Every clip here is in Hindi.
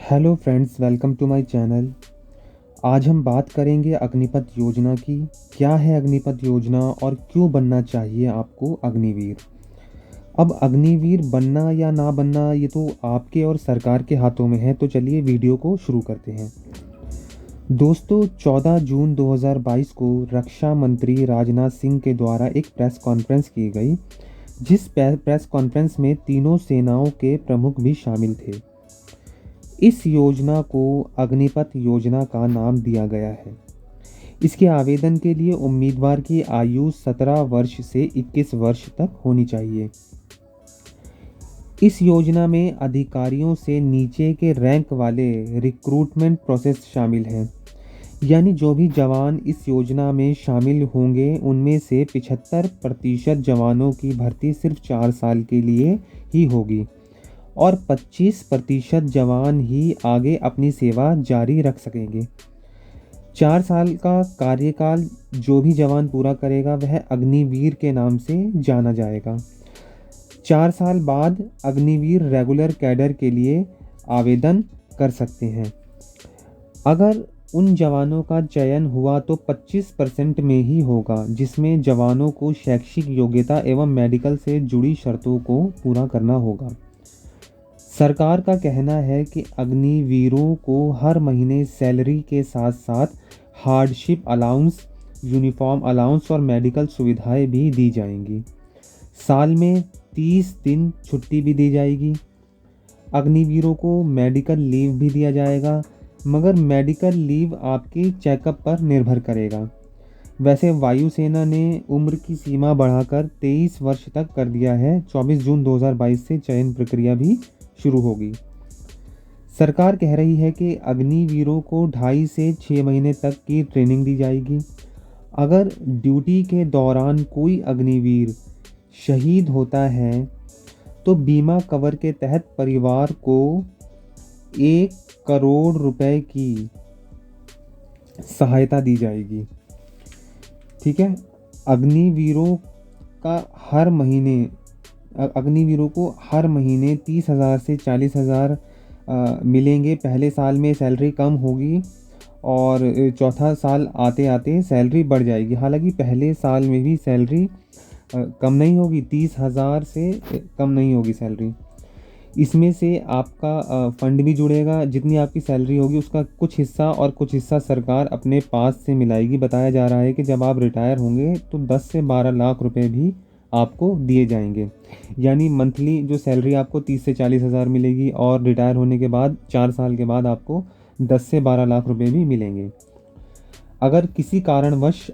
Hello friends, welcome to my channel. आज हम बात करेंगे अग्निपथ योजना की। क्या है अग्निपथ योजना और क्यों बनना चाहिए आपको अग्निवीर। अब अग्निवीर बनना या ना बनना ये तो आपके और सरकार के हाथों में है। तो चलिए वीडियो को शुरू करते हैं। दोस्तों, 14 जून 2022 को रक्षा मंत्री राजनाथ सिंह के द्वारा एक प्रेस कॉन्फ्रेंस की गई, जिस प्रेस कॉन्फ्रेंस में तीनों सेनाओं के प्रमुख भी शामिल थे। इस योजना को अग्निपथ योजना का नाम दिया गया है। इसके आवेदन के लिए उम्मीदवार की आयु 17 वर्ष से 21 वर्ष तक होनी चाहिए। इस योजना में अधिकारियों से नीचे के रैंक वाले रिक्रूटमेंट प्रोसेस शामिल है। यानी जो भी जवान इस योजना में शामिल होंगे उनमें से 75% जवानों की भर्ती सिर्फ 4 साल के लिए ही होगी और 25% जवान ही आगे अपनी सेवा जारी रख सकेंगे। 4 साल का कार्यकाल जो भी जवान पूरा करेगा वह अग्निवीर के नाम से जाना जाएगा। 4 साल बाद अग्निवीर रेगुलर कैडर के लिए आवेदन कर सकते हैं। अगर उन जवानों का चयन हुआ तो 25% में ही होगा, जिसमें जवानों को शैक्षिक योग्यता एवं मेडिकल से जुड़ी शर्तों को पूरा करना होगा। सरकार का कहना है कि अग्निवीरों को हर महीने सैलरी के साथ साथ हार्डशिप अलाउंस, यूनिफॉर्म अलाउंस और मेडिकल सुविधाएं भी दी जाएंगी। साल में 30 दिन छुट्टी भी दी जाएगी। अग्निवीरों को मेडिकल लीव भी दिया जाएगा, मगर मेडिकल लीव आपके चेकअप पर निर्भर करेगा। वैसे वायुसेना ने उम्र की सीमा बढ़ाकर 23 वर्ष तक कर दिया है। 24 जून 2022 से चयन प्रक्रिया भी शुरू होगी। सरकार कह रही है कि अग्निवीरों को 2.5 से 6 महीने तक की ट्रेनिंग दी जाएगी। अगर ड्यूटी के दौरान कोई अग्निवीर शहीद होता है तो बीमा कवर के तहत परिवार को 1 करोड़ रुपए की सहायता दी जाएगी। ठीक है। अग्निवीरों का हर महीने अग्निवीरों को हर महीने 30,000 से 40,000 मिलेंगे। पहले साल में सैलरी कम होगी और चौथा साल आते आते सैलरी बढ़ जाएगी। हालांकि पहले साल में भी सैलरी कम नहीं होगी, 30,000 से कम नहीं होगी सैलरी। इसमें से आपका फंड भी जुड़ेगा। जितनी आपकी सैलरी होगी उसका कुछ हिस्सा और कुछ हिस्सा सरकार अपने पास से मिलाएगी। बताया जा रहा है कि जब आप रिटायर होंगे तो 10 से 12 लाख रुपए भी आपको दिए जाएंगे। यानी मंथली जो सैलरी आपको 30 से 40,000 मिलेगी और रिटायर होने के बाद 4 साल के बाद आपको 10 से 12 लाख रुपए भी मिलेंगे। अगर किसी कारणवश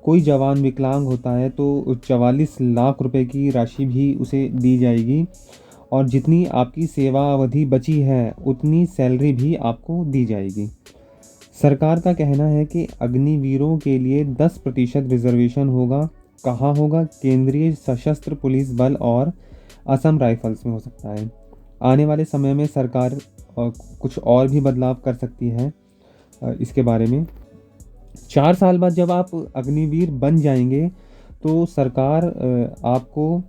कोई जवान विकलांग होता है तो 44 लाख रुपए की राशि भी उसे दी जाएगी और जितनी आपकी सेवा अवधि बची है उतनी सैलरी भी आपको दी जाएगी। सरकार का कहना है कि अग्निवीरों के लिए 10% रिजर्वेशन होगा। कहाँ होगा? केंद्रीय सशस्त्र पुलिस बल और असम राइफल्स में हो सकता है। आने वाले समय में सरकार कुछ और भी बदलाव कर सकती है इसके बारे में। 4 साल बाद जब आप अग्निवीर बन जाएंगे तो सरकार आपको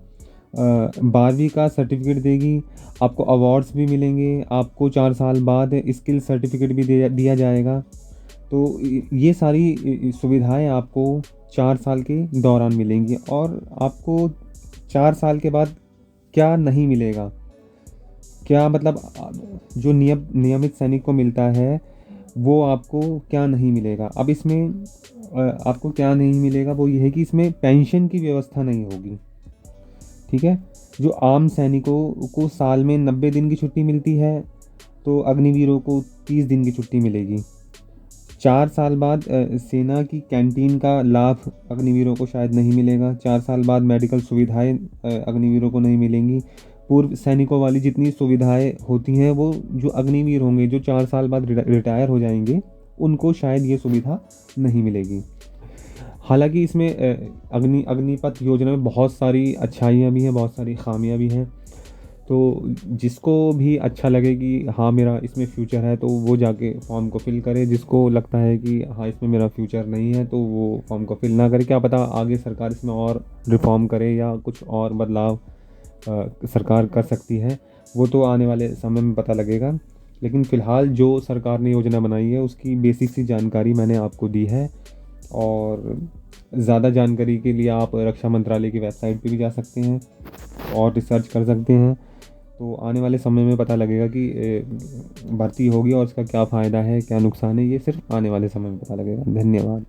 12वीं का सर्टिफिकेट देगी। आपको अवार्ड्स भी मिलेंगे। आपको 4 साल बाद स्किल सर्टिफिकेट भी दिया जाएगा। तो ये सारी सुविधाएं आपको 4 साल के दौरान मिलेंगी। और आपको 4 साल के बाद क्या नहीं मिलेगा, क्या मतलब जो नियमित सैनिक को मिलता है वो आपको क्या नहीं मिलेगा। अब इसमें आपको क्या नहीं मिलेगा वो ये है कि इसमें पेंशन की व्यवस्था नहीं होगी। ठीक है। जो आम सैनिकों को साल में 90 दिन की छुट्टी मिलती है तो अग्निवीरों को 30 दिन की छुट्टी मिलेगी। 4 साल बाद सेना की कैंटीन का लाभ अग्निवीरों को शायद नहीं मिलेगा। 4 साल बाद मेडिकल सुविधाएं अग्निवीरों को नहीं मिलेंगी। पूर्व सैनिकों वाली जितनी सुविधाएं होती हैं वो जो अग्निवीर होंगे, जो 4 साल बाद रिटायर हो जाएंगे, उनको शायद ये सुविधा नहीं मिलेगी। हालांकि इसमें अग्निपथ योजना में बहुत सारी अच्छाइयाँ भी हैं, बहुत सारी खामियाँ भी हैं। तो जिसको भी अच्छा लगे कि हाँ मेरा इसमें फ्यूचर है तो वो जाके फॉर्म को फिल करे। जिसको लगता है कि हाँ इसमें मेरा फ्यूचर नहीं है तो वो फॉर्म को फिल ना करे। क्या पता आगे सरकार इसमें और रिफॉर्म करे या कुछ और बदलाव सरकार कर सकती है, वो तो आने वाले समय में पता लगेगा। लेकिन फ़िलहाल जो सरकार ने योजना बनाई है उसकी बेसिक सी जानकारी मैंने आपको दी है। और ज़्यादा जानकारी के लिए आप रक्षा मंत्रालय की वेबसाइट पे भी जा सकते हैं और रिसर्च कर सकते हैं। तो आने वाले समय में पता लगेगा कि भर्ती होगी और उसका क्या फ़ायदा है, क्या नुकसान है, ये सिर्फ आने वाले समय में पता लगेगा। धन्यवाद।